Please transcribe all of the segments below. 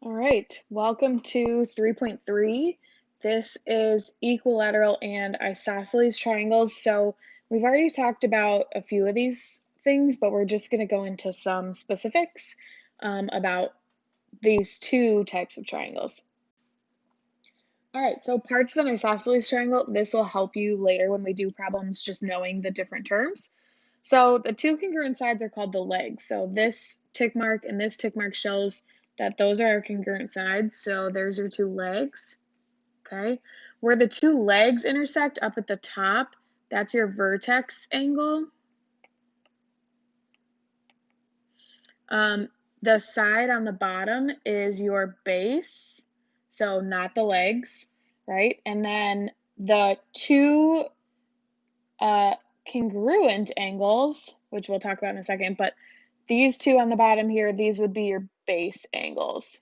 All right, welcome to 3.3. This is equilateral and isosceles triangles. So we've already talked about a few of these things, but we're just going to go into some specifics about these two types of triangles. All right, so parts of an isosceles triangle, this will help you later when we do problems just knowing the different terms. So the two congruent sides are called the legs. So this tick mark and this tick mark shows that those are our congruent sides. So there's your two legs, okay? Where the two legs intersect up at the top, that's your vertex angle. The side on the bottom is your base, so not the legs, right? And then the two congruent angles, which we'll talk about in a second, but these two on the bottom here, these would be your base angles,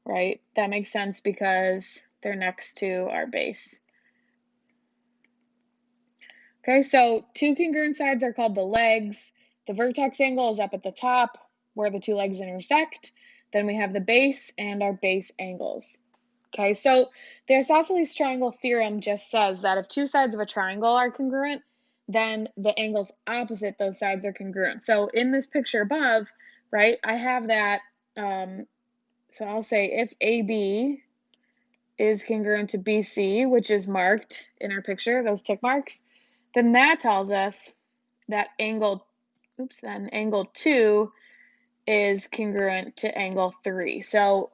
right? That makes sense because they're next to our base. Okay, so two congruent sides are called the legs. The vertex angle is up at the top where the two legs intersect. Then we have the base and our base angles. Okay, so the isosceles triangle theorem just says that if two sides of a triangle are congruent, then the angles opposite those sides are congruent. So in this picture above, right, I have that, so I'll say if AB is congruent to BC, which is marked in our picture, those tick marks, then that tells us that angle 2 is congruent to angle 3. So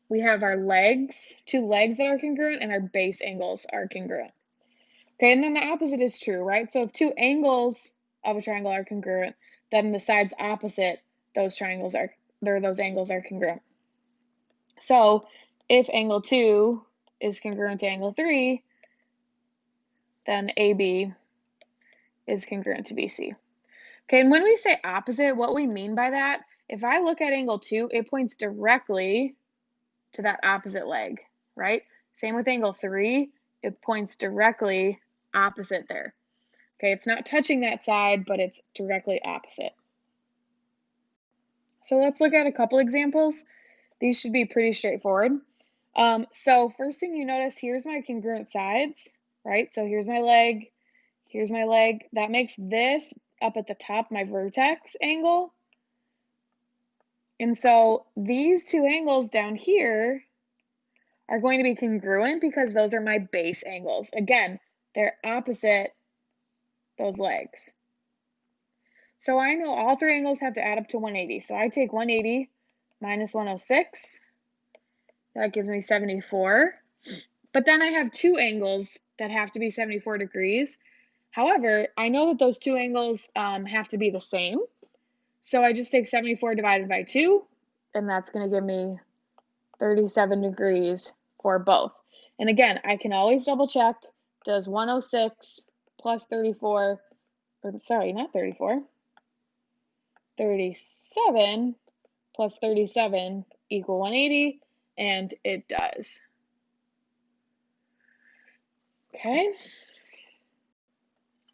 we have our legs, two legs that are congruent, and our base angles are congruent. Okay, and then the opposite is true, right? So if two angles of a triangle are congruent, then the sides opposite those angles are congruent. So if angle 2 is congruent to angle 3, then AB is congruent to BC. Okay, and when we say opposite, what we mean by that, if I look at angle 2, it points directly to that opposite leg, right? Same with angle 3, it points directly opposite there. Okay, it's not touching that side, but it's directly opposite. So let's look at a couple examples. These should be pretty straightforward. So first thing you notice, here's my congruent sides, right? So here's my leg, here's my leg. That makes this up at the top my vertex angle. And so these two angles down here are going to be congruent because those are my base angles. Again, they're opposite those legs. So I know all three angles have to add up to 180. So I take 180 minus 106. That gives me 74. But then I have two angles that have to be 74 degrees. However, I know that those two angles have to be the same. So I just take 74 divided by 2, and that's going to give me 37 degrees for both. And again, I can always double check, does 106 plus 34, or sorry, not 34, 37 plus 37 equal 180, and it does. Okay,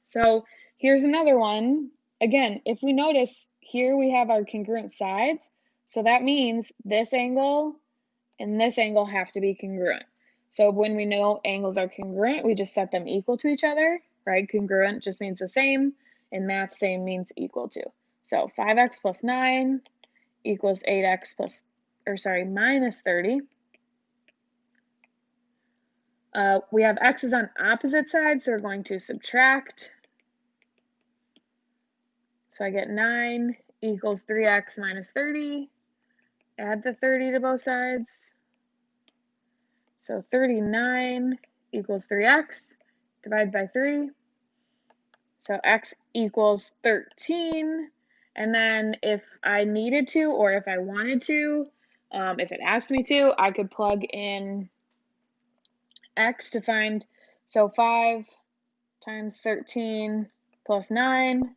so here's another one. Again, if we notice, here we have our congruent sides, so that means this angle and this angle have to be congruent. So when we know angles are congruent, we just set them equal to each other, right? Congruent just means the same. In math, same means equal to. So 5x plus 9 equals 8x minus 30. We have x's on opposite sides, so we're going to subtract. So I get 9 equals 3x minus 30. Add the 30 to both sides. So 39 equals 3x, divided by 3. So x equals 13. And then if I needed to, or if I wanted to, if it asked me to, I could plug in x to find, so 5 times 13 plus 9.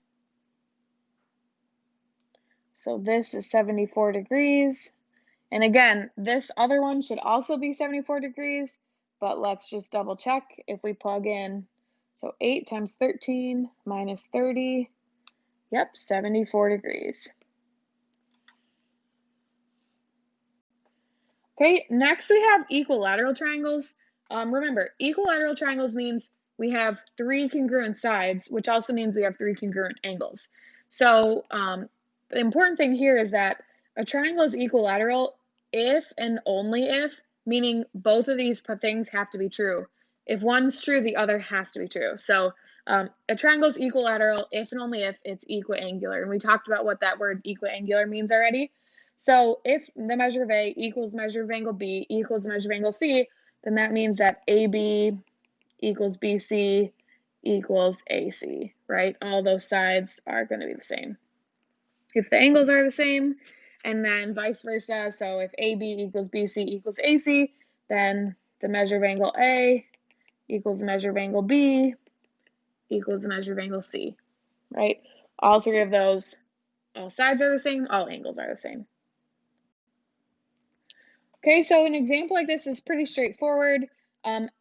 So this is 74 degrees. And again, this other one should also be 74 degrees, but let's just double check if we plug in. So 8 times 13 minus 30, yep, 74 degrees. Okay, next we have equilateral triangles. Remember, equilateral triangles means we have three congruent sides, which also means we have three congruent angles. So the important thing here is that a triangle is equilateral if and only if, meaning both of these things have to be true. If one's true, the other has to be true. So a triangle is equilateral if and only if it's equiangular. And we talked about what that word equiangular means already. So if the measure of A equals the measure of angle B equals the measure of angle C, then that means that AB equals BC equals AC, right? All those sides are going to be the same. If the angles are the same, and then vice versa, so if AB equals BC equals AC, then the measure of angle A equals the measure of angle B equals the measure of angle C, right? All three of those, all sides are the same, all angles are the same. Okay, so an example like this is pretty straightforward.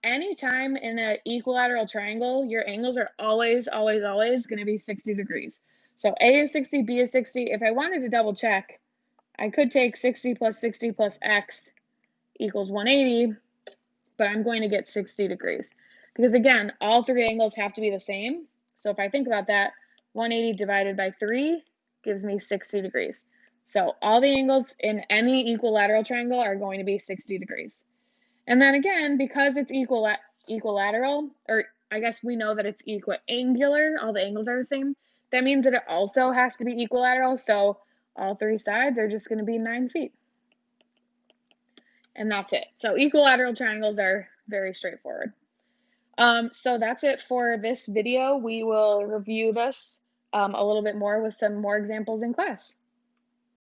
Anytime in an equilateral triangle, your angles are always going to be 60 degrees. So A is 60, B is 60. If I wanted to double check, I could take 60 plus x equals 180, but I'm going to get 60 degrees. Because again, all three angles have to be the same. So if I think about that, 180 divided by 3 gives me 60 degrees. So all the angles in any equilateral triangle are going to be 60 degrees. And then again, because it's equilateral, or I guess we know that it's equiangular, all the angles are the same, that means that it also has to be equilateral, so all three sides are just going to be 9 feet. And that's it. So equilateral triangles are very straightforward. So that's it for this video. We will review this a little bit more with some more examples in class.